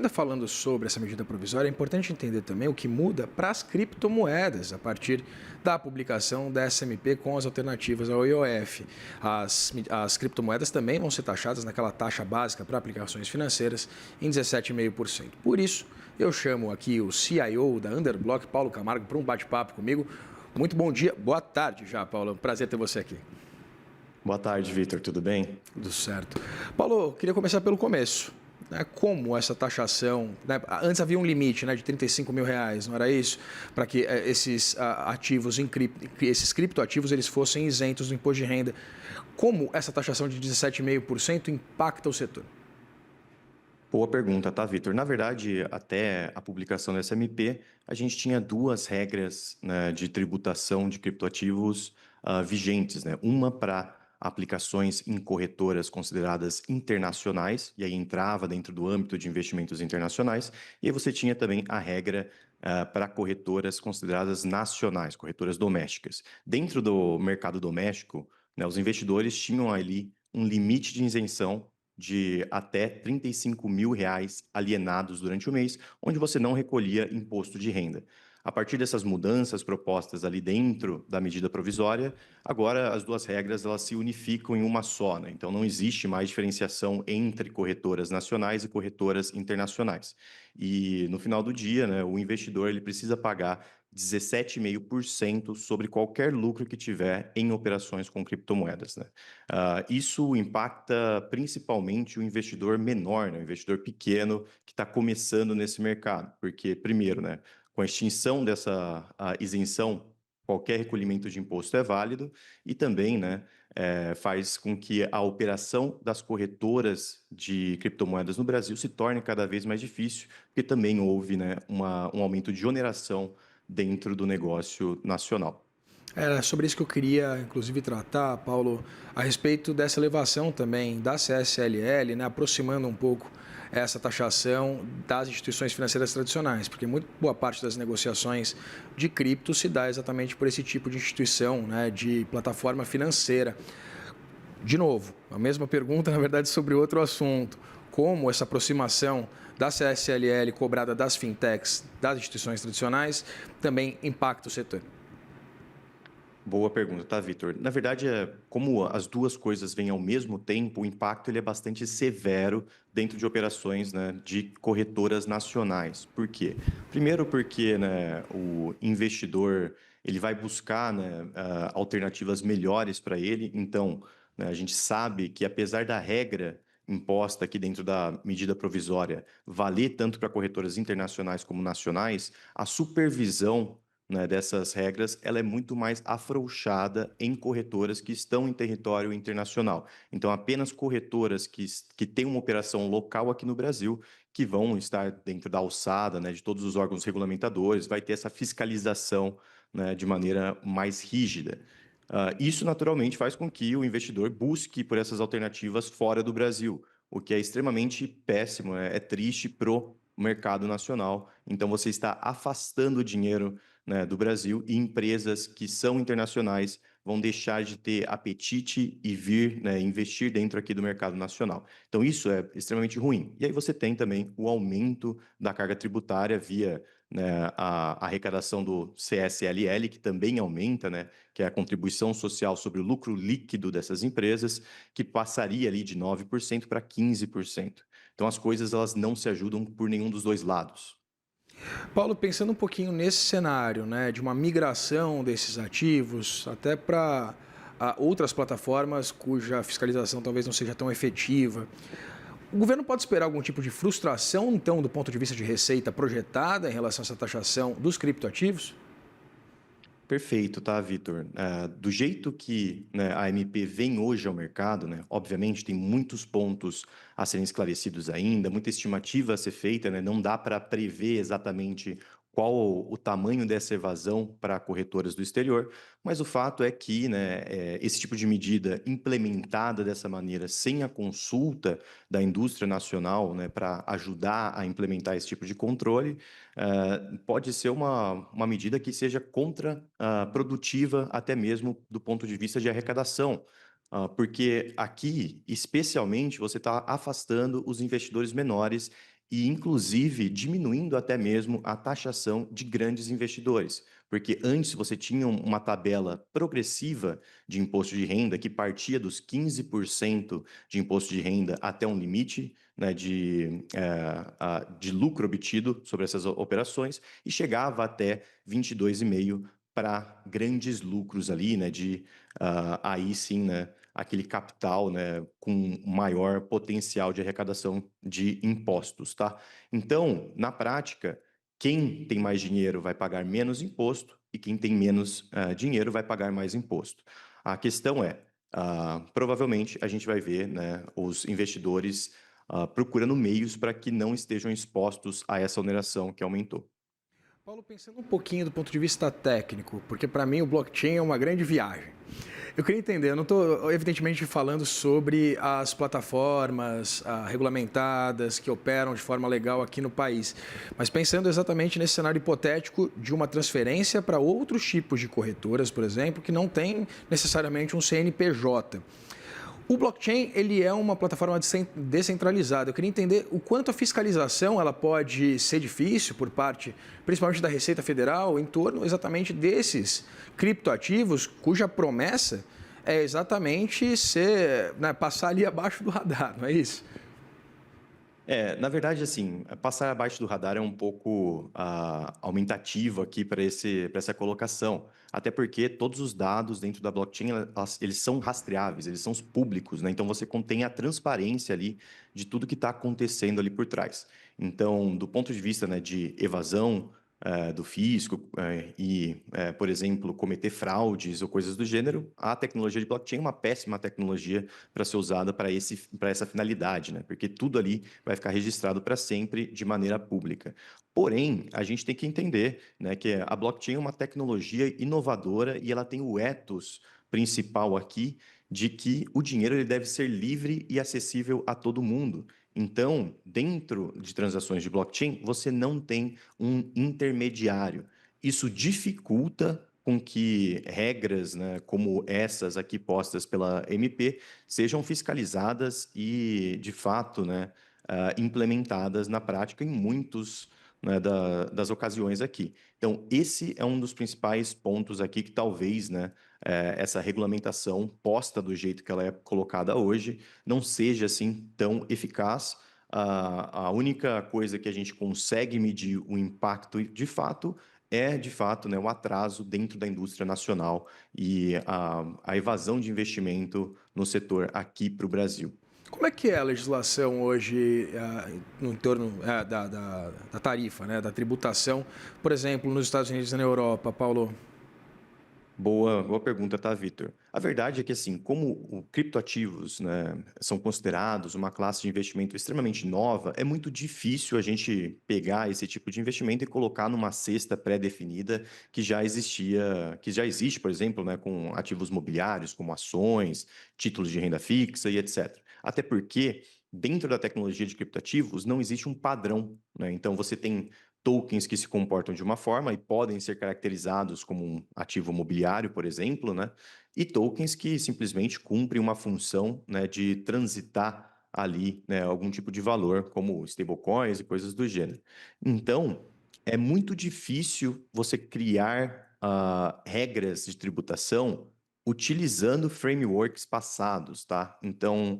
Ainda falando sobre essa medida provisória, é importante entender também o que muda para as criptomoedas a partir da publicação da SMP com as alternativas ao IOF. As criptomoedas também vão ser taxadas naquela taxa básica para aplicações financeiras em 17,5%. Por isso, eu chamo aqui o CIO da Underblock, Paulo Camargo, para um bate-papo comigo. Muito bom dia, boa tarde já, Paulo. É um prazer ter você aqui. Boa tarde, Vitor. Tudo bem? Tudo certo. Paulo, queria começar pelo começo. Como essa taxação, né? Antes havia um limite, né, de R$ 35.000, não era isso? Para que esses ativos, esses criptoativos, eles fossem isentos do imposto de renda. Como essa taxação de 17,5% impacta o setor? Boa pergunta, tá, Vitor? Na verdade, até a publicação do SMP, a gente tinha duas regras, né, de tributação de criptoativos vigentes, né? Uma para aplicações em corretoras consideradas internacionais, e aí entrava dentro do âmbito de investimentos internacionais, e aí você tinha também a regra para corretoras consideradas nacionais, corretoras domésticas. Dentro do mercado doméstico, né, os investidores tinham ali um limite de isenção de até R$ 35.000 alienados durante o mês, onde você não recolhia imposto de renda. A partir dessas mudanças propostas ali dentro da medida provisória, agora as duas regras elas se unificam em uma só, né? Então não existe mais diferenciação entre corretoras nacionais e corretoras internacionais. E no final do dia, né, o investidor ele precisa pagar 17,5% sobre qualquer lucro que tiver em operações com criptomoedas, né? Isso impacta principalmente o investidor menor, né? O investidor pequeno que está começando nesse mercado, porque, primeiro, né, com a extinção dessa isenção, qualquer recolhimento de imposto é válido e também, né, faz com que a operação das corretoras de criptomoedas no Brasil se torne cada vez mais difícil, porque também houve, né, um aumento de oneração dentro do negócio nacional. Era sobre isso que eu queria, inclusive, tratar, Paulo, a respeito dessa elevação também da CSLL, né, aproximando um pouco essa taxação das instituições financeiras tradicionais, porque muito boa parte das negociações de cripto se dá exatamente por esse tipo de instituição, né, de plataforma financeira. De novo, a mesma pergunta, na verdade, sobre outro assunto. Como essa aproximação da CSLL cobrada das fintechs, das instituições tradicionais, também impacta o setor? Boa pergunta, tá, Vitor? Na verdade, como as duas coisas vêm ao mesmo tempo, o impacto ele é bastante severo dentro de operações, né, de corretoras nacionais. Por quê? Primeiro porque, né, o investidor ele vai buscar, né, alternativas melhores para ele. Então, né, a gente sabe que apesar da regra imposta aqui dentro da medida provisória valer tanto para corretoras internacionais como nacionais, a supervisão, né, dessas regras, ela é muito mais afrouxada em corretoras que estão em território internacional. Então, apenas corretoras que têm uma operação local aqui no Brasil, que vão estar dentro da alçada, né, de todos os órgãos regulamentadores, vai ter essa fiscalização, né, de maneira mais rígida. Isso, naturalmente, faz com que o investidor busque por essas alternativas fora do Brasil, o que é extremamente péssimo, é triste para o mercado nacional. Então, você está afastando o dinheiro, né, do Brasil e empresas que são internacionais vão deixar de ter apetite e vir, né, investir dentro aqui do mercado nacional. Então, isso é extremamente ruim. E aí você tem também o aumento da carga tributária via, né, a arrecadação do CSLL, que também aumenta, né, que é a contribuição social sobre o lucro líquido dessas empresas, que passaria ali de 9% para 15%. Então, as coisas elas não se ajudam por nenhum dos dois lados. Paulo, pensando um pouquinho nesse cenário, né, de uma migração desses ativos até para outras plataformas cuja fiscalização talvez não seja tão efetiva, o governo pode esperar algum tipo de frustração, então, do ponto de vista de receita projetada em relação a essa taxação dos criptoativos? Perfeito, tá, Vitor? Do jeito que, né, a MP vem hoje ao mercado, né, obviamente tem muitos pontos a serem esclarecidos ainda, muita estimativa a ser feita, né, não dá para prever exatamente qual o tamanho dessa evasão para corretoras do exterior, mas o fato é que, né, esse tipo de medida implementada dessa maneira, sem a consulta da indústria nacional, né, para ajudar a implementar esse tipo de controle, pode ser uma medida que seja contraprodutiva até mesmo do ponto de vista de arrecadação. Porque aqui, especialmente, você está afastando os investidores menores e, inclusive, diminuindo até mesmo a taxação de grandes investidores. Porque antes você tinha uma tabela progressiva de imposto de renda que partia dos 15% de imposto de renda até um limite, né, de lucro obtido sobre essas operações e chegava até 22,5% para grandes lucros ali, né, aí sim, né, aquele capital, né, com maior potencial de arrecadação de impostos, tá? Então, na prática, quem tem mais dinheiro vai pagar menos imposto e quem tem menos dinheiro vai pagar mais imposto. A questão é, provavelmente a gente vai ver, né, os investidores procurando meios para que não estejam expostos a essa oneração que aumentou. Paulo, pensando um pouquinho do ponto de vista técnico, porque para mim o blockchain é uma grande viagem. Eu queria entender, eu não estou evidentemente falando sobre as plataformas regulamentadas que operam de forma legal aqui no país, mas pensando exatamente nesse cenário hipotético de uma transferência para outros tipos de corretoras, por exemplo, que não tem necessariamente um CNPJ. O blockchain ele é uma plataforma descentralizada. Eu queria entender o quanto a fiscalização ela pode ser difícil por parte, principalmente da Receita Federal, em torno exatamente desses criptoativos, cuja promessa é exatamente ser, né, passar ali abaixo do radar, não é isso? Na verdade, assim, passar abaixo do radar é um pouco aumentativo aqui para essa colocação. Até porque todos os dados dentro da blockchain, eles são rastreáveis, eles são públicos, né? Então você contém a transparência ali de tudo que está acontecendo ali por trás. Então, do ponto de vista, né, de evasão, do fisco por exemplo, cometer fraudes ou coisas do gênero, a tecnologia de blockchain é uma péssima tecnologia para ser usada para essa finalidade, né? Porque tudo ali vai ficar registrado para sempre de maneira pública. Porém, a gente tem que entender, né, que a blockchain é uma tecnologia inovadora e ela tem o ethos principal aqui de que o dinheiro ele deve ser livre e acessível a todo mundo. Então, dentro de transações de blockchain, você não tem um intermediário. Isso dificulta com que regras, né, como essas aqui postas pela MP sejam fiscalizadas e, de fato, né, implementadas na prática em muitos, né, das ocasiões aqui. Então, esse é um dos principais pontos aqui que talvez, né, essa regulamentação posta do jeito que ela é colocada hoje não seja assim tão eficaz. A única coisa que a gente consegue medir o impacto de fato, né, o atraso dentro da indústria nacional e a evasão de investimento no setor aqui para o Brasil. Como é que é a legislação hoje no entorno da tarifa, né, da tributação, por exemplo, nos Estados Unidos e na Europa, Paulo? Boa pergunta, tá, Vitor? A verdade é que, assim, como o criptoativos, né, são considerados uma classe de investimento extremamente nova, é muito difícil a gente pegar esse tipo de investimento e colocar numa cesta pré-definida que já existia, que já existe, por exemplo, né, com ativos mobiliários, como ações, títulos de renda fixa e etc. Até porque, dentro da tecnologia de criptoativos, não existe um padrão, né? Então, você tem tokens que se comportam de uma forma e podem ser caracterizados como um ativo mobiliário, por exemplo, né? E tokens que simplesmente cumprem uma função, né, de transitar ali, né, algum tipo de valor, como stablecoins e coisas do gênero. Então, é muito difícil você criar regras de tributação utilizando frameworks passados, tá? Então,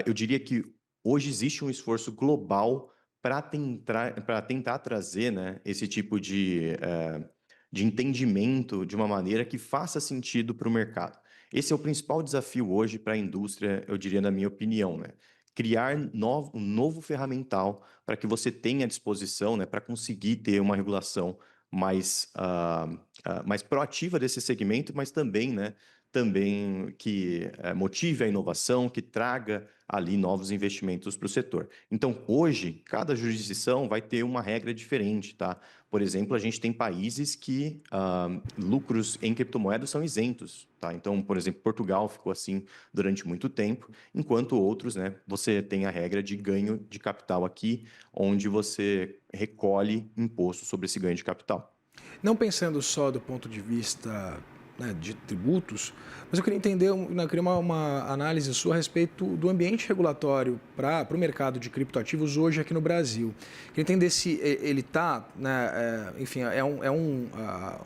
eu diria que hoje existe um esforço global para tentar trazer, né, esse tipo de entendimento de uma maneira que faça sentido para o mercado. Esse é o principal desafio hoje para a indústria, eu diria, na minha opinião, né? Criar um novo ferramental para que você tenha à disposição, né, para conseguir ter uma regulação mais proativa desse segmento, mas também, né, também que motive a inovação, que traga ali novos investimentos para o setor. Então, hoje, cada jurisdição vai ter uma regra diferente, tá? Por exemplo, a gente tem países que lucros em criptomoedas são isentos, tá? Então, por exemplo, Portugal ficou assim durante muito tempo, enquanto outros, né, você tem a regra de ganho de capital aqui, onde você recolhe imposto sobre esse ganho de capital. Não pensando só do ponto de vista né, de tributos, mas eu queria entender, eu queria uma análise sua a respeito do ambiente regulatório para o mercado de criptoativos hoje aqui no Brasil. Queria entender se ele está, né, enfim,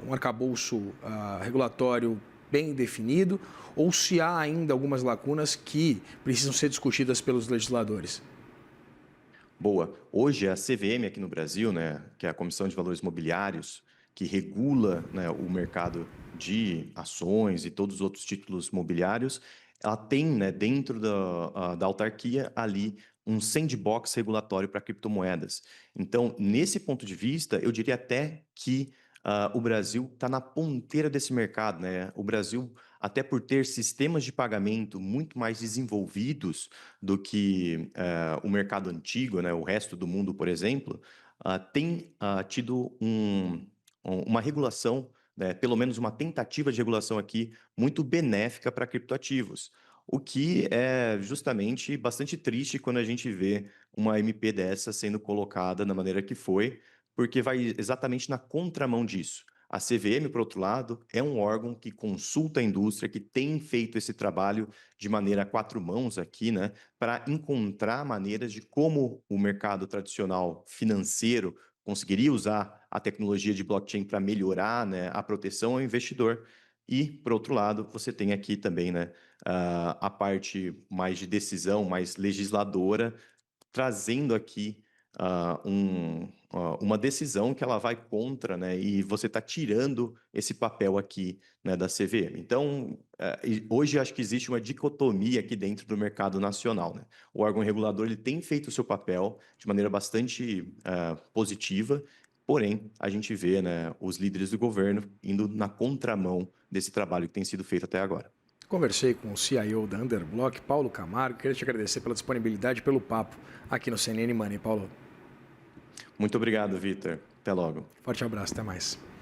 um arcabouço regulatório bem definido ou se há ainda algumas lacunas que precisam ser discutidas pelos legisladores. Boa. Hoje, a CVM aqui no Brasil, né, que é a Comissão de Valores Mobiliários, que regula, né, o mercado de ações e todos os outros títulos mobiliários, ela tem, né, dentro da autarquia ali um sandbox regulatório para criptomoedas. Então, nesse ponto de vista, eu diria até que o Brasil está na ponteira desse mercado, né? O Brasil, até por ter sistemas de pagamento muito mais desenvolvidos do que o mercado antigo, né? O resto do mundo, por exemplo, tem tido uma regulação, né? Pelo menos uma tentativa de regulação aqui muito benéfica para criptoativos. O que é justamente bastante triste quando a gente vê uma MP dessa sendo colocada da maneira que foi, porque vai exatamente na contramão disso. A CVM, por outro lado, é um órgão que consulta a indústria, que tem feito esse trabalho de maneira a quatro mãos aqui, né, para encontrar maneiras de como o mercado tradicional financeiro conseguiria usar a tecnologia de blockchain para melhorar, né, a proteção ao investidor. E, por outro lado, você tem aqui também, né, a parte mais de decisão, mais legisladora, trazendo aqui uma decisão que ela vai contra, né? E você está tirando esse papel aqui, né, da CVM. Então, hoje acho que existe uma dicotomia aqui dentro do mercado nacional, né? O órgão regulador ele tem feito o seu papel de maneira bastante positiva, porém a gente vê, né, os líderes do governo indo na contramão desse trabalho que tem sido feito até agora. Conversei com o CIO da Underblock, Paulo Camargo. Queria te agradecer pela disponibilidade e pelo papo aqui no CNN Money, Paulo. Muito obrigado, Vitor. Até logo. Forte abraço, até mais.